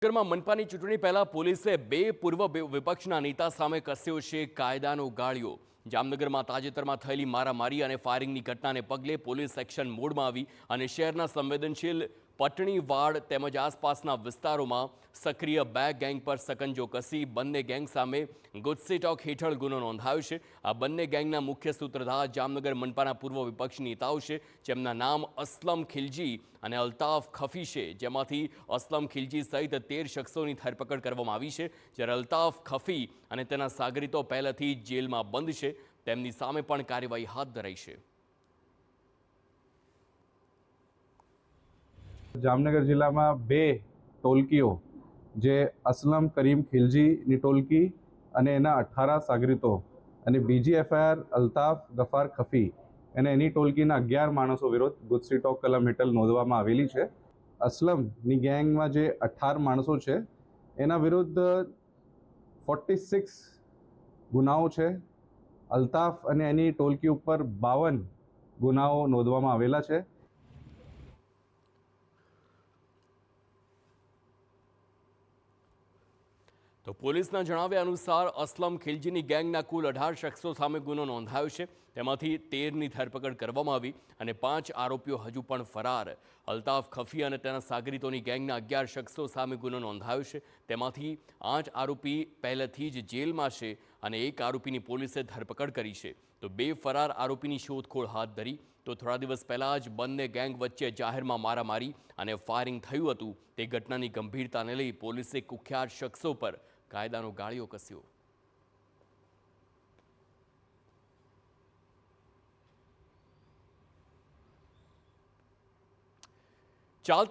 જામનગરમાં મનપાની ચૂંટણી પહેલા પોલીસે બે પૂર્વ વિપક્ષના નેતા સામે કસ્યો છે કાયદાનો ગાળિયો। જામનગરમાં તાજેતરમાં થયેલી મારામારી અને ફાયરિંગની ઘટનાને પગલે પોલીસ એક્શન મોડમાં આવી અને શહેરના સંવેદનશીલ પટણીવાડ તેમજ આસપાસના વિસ્તારોમાં સક્રિય બે ગેંગ પર સકંજો કસી બંને ગેંગ સામે ગુજસીટોક હેઠળ ગુનો નોંધાયો છે। આ બંને ગેંગના મુખ્ય સૂત્રધાર જામનગર મનપાના પૂર્વ વિપક્ષી નેતાઓ છે, જેમના નામ અસલમ ખિલજી અને અલ્તાફ ખફી છે, જેમાંથી અસલમ ખિલજી સહિત 13 શખ્સોની ધરપકડ કરવામાં આવી છે, જ્યારે અલ્તાફ ખફી અને તેના સાગરીતો પહેલાથી જેલમાં બંધ છે। તેમની સામે પણ કાર્યવાહી હાથ ધરાઈ છે। જામનગર જિલ્લામાં બે ટોલકીઓ જે અસલમ કરીમ ખિલજીની ટોલકી અને એના 18 સાગરીતો અને બીજી એફઆઈઆર અલ્તાફ ગફાર ખફી અને એની ટોલકીના 11 માણસો વિરુદ્ધ ગુજસીટોક કલમ હેઠળ નોંધવામાં આવેલી છે। અસલમની ગેંગમાં જે 18 માણસો છે એના વિરુદ્ધ 46 ગુનાઓ છે। અલ્તાફ અને એની ટોલકી ઉપર 52 ગુનાઓ નોંધવામાં આવેલા છે। તો પોલીસના જણાવ્યા અનુસાર અસલમ ખિલજીની ગેંગના કુલ 18 શખ્સો સામે ગુનો નોંધાયો છે, તેમાંથી 13ની ધરપકડ કરવામાં આવી અને 5 આરોપીઓ હજુ પણ ફરાર। અલ્તાફ ખફી અને તેના સાગરીતોની ગેંગના 11 શખ્સો સામે ગુનો નોંધાયો છે, તેમાંથી 8 આરોપી પહેલેથી જ જેલમાં છે અને 1 આરોપીની પોલીસે ધરપકડ કરી છે, તો 2 ફરાર આરોપીની શોધખોળ હાથ ધરી। તો થોડા દિવસ પહેલા જ બંને ગેંગ વચ્ચે જાહેરમાં મારામારી અને ફાયરિંગ થયું હતું। તે ઘટનાની ગંભીરતાને લઈ પોલીસે કુખ્યાત શખ્સો પર કાયદાનો ગાળિયો કસ્યો।